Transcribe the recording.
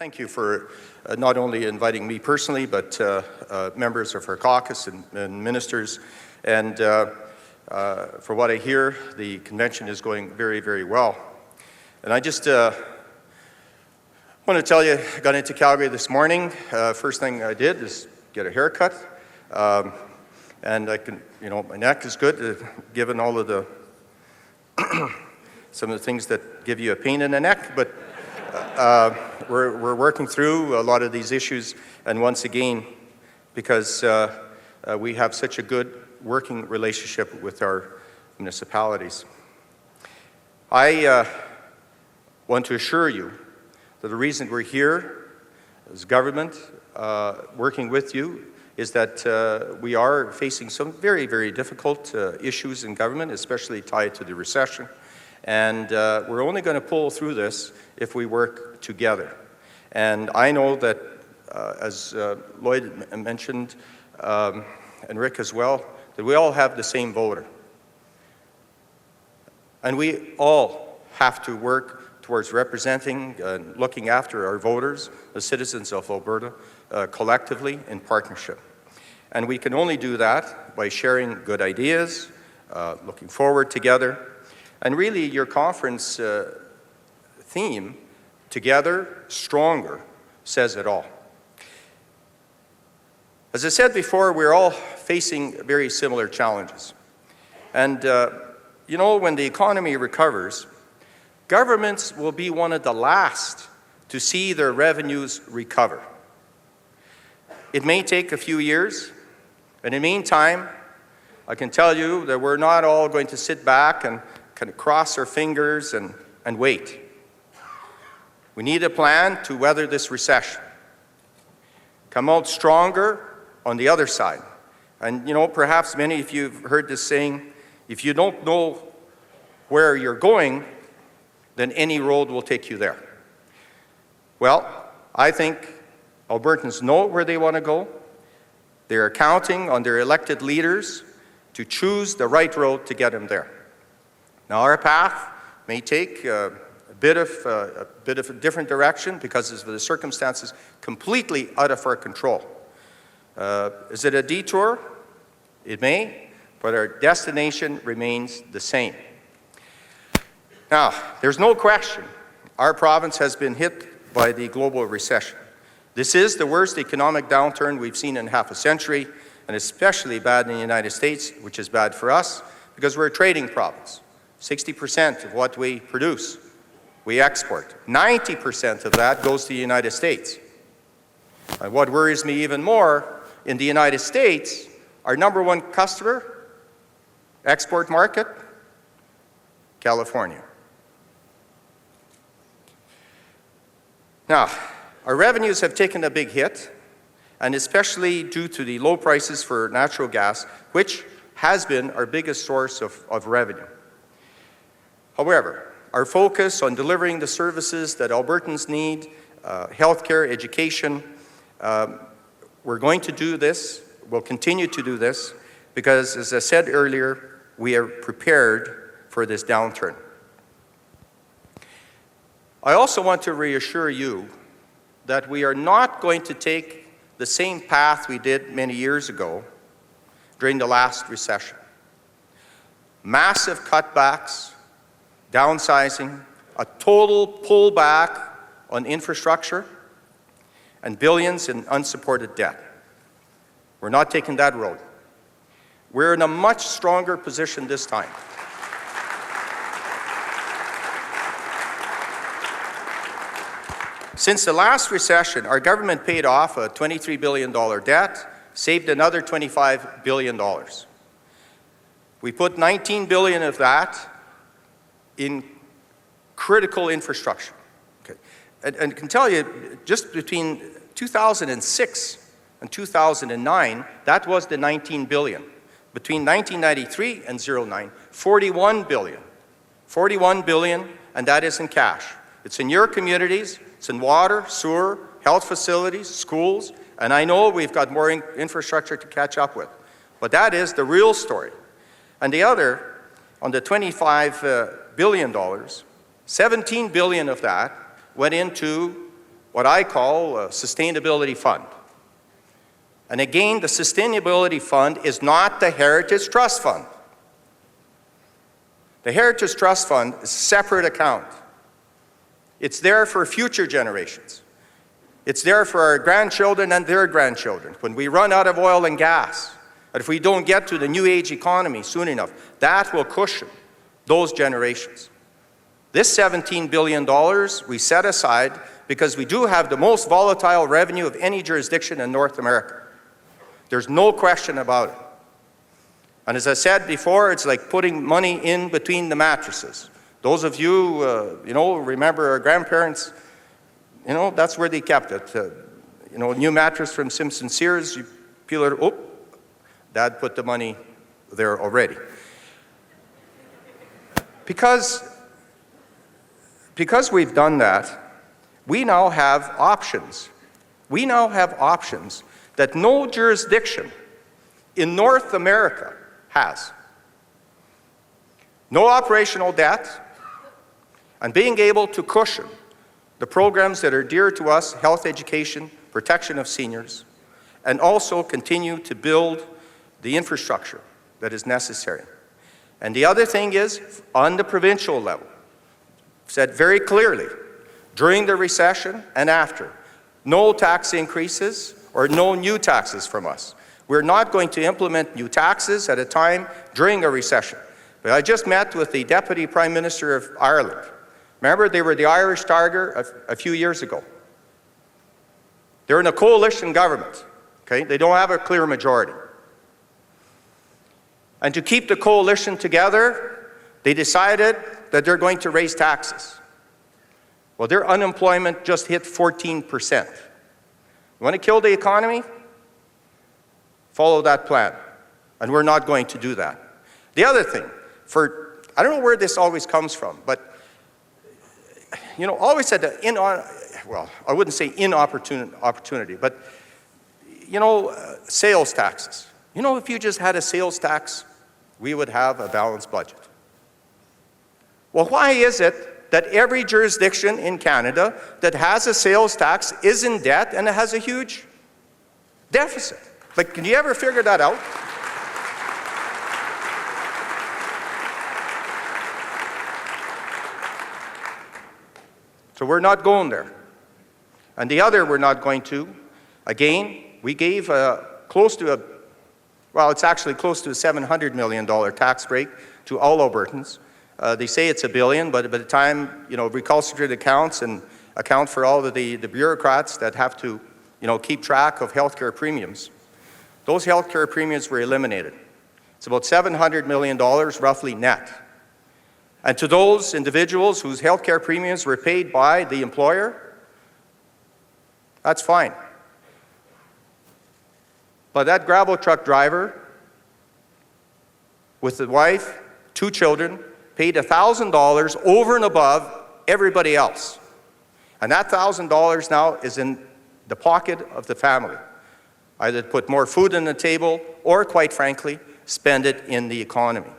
Thank you for not only inviting me personally, but members of our caucus and ministers. And for what I hear, the convention is going very, very well. And I just want to tell you, I got into Calgary this morning. First thing I did is get a haircut. And I can, my neck is good, given all of the, some of the things that give you a pain in the neck. But we're working through a lot of these issues, and once again, because we have such a good working relationship with our municipalities. I want to assure you that the reason we're here as government working with you is that we are facing some very, very difficult issues in government, especially tied to the recession. And we're only going to pull through this if we work together. And I know that, as Lloyd mentioned, and Rick as well, that we all have the same voter. And we all have to work towards representing and looking after our voters, the citizens of Alberta, collectively in partnership. And we can only do that by sharing good ideas, looking forward together. And really, your conference theme, Together, Stronger, says it all. As I said before, we're all facing very similar challenges. And, when the economy recovers, governments will be one of the last to see their revenues recover. It may take a few years. In the meantime, I can tell you that we're not all going to sit back and kind of cross our fingers and wait. We need a plan to weather this recession, come out stronger on the other side. And perhaps many of you have heard this saying, if you don't know where you're going, then any road will take you there. Well, I think Albertans know where they want to go. They are counting on their elected leaders to choose the right road to get them there. Now, our path may take a bit of a different direction because of the circumstances completely out of our control. Is it a detour? It may, but our destination remains the same. Now, there's no question our province has been hit by the global recession. This is the worst economic downturn we've seen in half a century, and especially bad in the United States, which is bad for us because we're a trading province. 60% of what we produce, we export. 90% of that goes to the United States. And what worries me even more, in the United States, our number one customer, export market, California. Now, our revenues have taken a big hit, and especially due to the low prices for natural gas, which has been our biggest source of revenue. However, our focus on delivering the services that Albertans need, healthcare, education, we're going to do this, we'll continue to do this, because as I said earlier, we are prepared for this downturn. I also want to reassure you that we are not going to take the same path we did many years ago during the last recession. Massive cutbacks, downsizing, a total pullback on infrastructure, and billions in unsupported debt. We're not taking that road. We're in a much stronger position this time. Since the last recession, our government paid off a $23 billion debt, saved another $25 billion. We put $19 billion of that in critical infrastructure. Okay. And I can tell you, just between 2006 and 2009, that was the $19 billion. Between 1993 and 09, $41 billion. $41 billion, and that is in cash. It's in your communities. It's in water, sewer, health facilities, schools, and I know we've got more infrastructure to catch up with. But that is the real story. And the other, on the $25 billion, $17 billion of that went into what I call a sustainability fund. And again, the sustainability fund is not the Heritage Trust Fund. The Heritage Trust Fund is a separate account. It's there for future generations. It's there for our grandchildren and their grandchildren. When we run out of oil and gas, and if we don't get to the new age economy soon enough, that will cushion those generations. This $17 billion we set aside because we do have the most volatile revenue of any jurisdiction in North America. There's no question about it. And as I said before, it's like putting money in between the mattresses. Those of you, remember our grandparents, that's where they kept it. New mattress from Simpson Sears, you peel it, oh, Dad put the money there already. Because we've done that, we now have options. We now have options that no jurisdiction in North America has. No operational debt, and being able to cushion the programs that are dear to us, health, education, protection of seniors, and also continue to build the infrastructure that is necessary. And the other thing is, on the provincial level, said very clearly, during the recession and after, no tax increases or no new taxes from us. We're not going to implement new taxes at a time during a recession. But I just met with the Deputy Prime Minister of Ireland. Remember, they were the Irish Tiger a few years ago. They're in a coalition government, okay? They don't have a clear majority. And to keep the coalition together, they decided that they're going to raise taxes. Well, their unemployment just hit 14%. You want to kill the economy? Follow that plan. And we're not going to do that. The other thing, I don't know where this always comes from, but always said that I wouldn't say opportunity, but sales taxes. If you just had a sales tax, we would have a balanced budget. Well, why is it that every jurisdiction in Canada that has a sales tax is in debt and it has a huge deficit? Like, can you ever figure that out? So we're not going there. And the other we're not going to, again, we gave it's actually close to a $700 million tax break to all Albertans. They say it's $1 billion, but by the time, recalcitrant accounts and account for all of the bureaucrats that have to, keep track of healthcare premiums, those healthcare premiums were eliminated. It's about $700 million roughly net. And to those individuals whose healthcare premiums were paid by the employer, that's fine. But that gravel truck driver with the wife, 2 children, paid $1,000 over and above everybody else. And that $1,000 now is in the pocket of the family. Either put more food on the table or, quite frankly, spend it in the economy.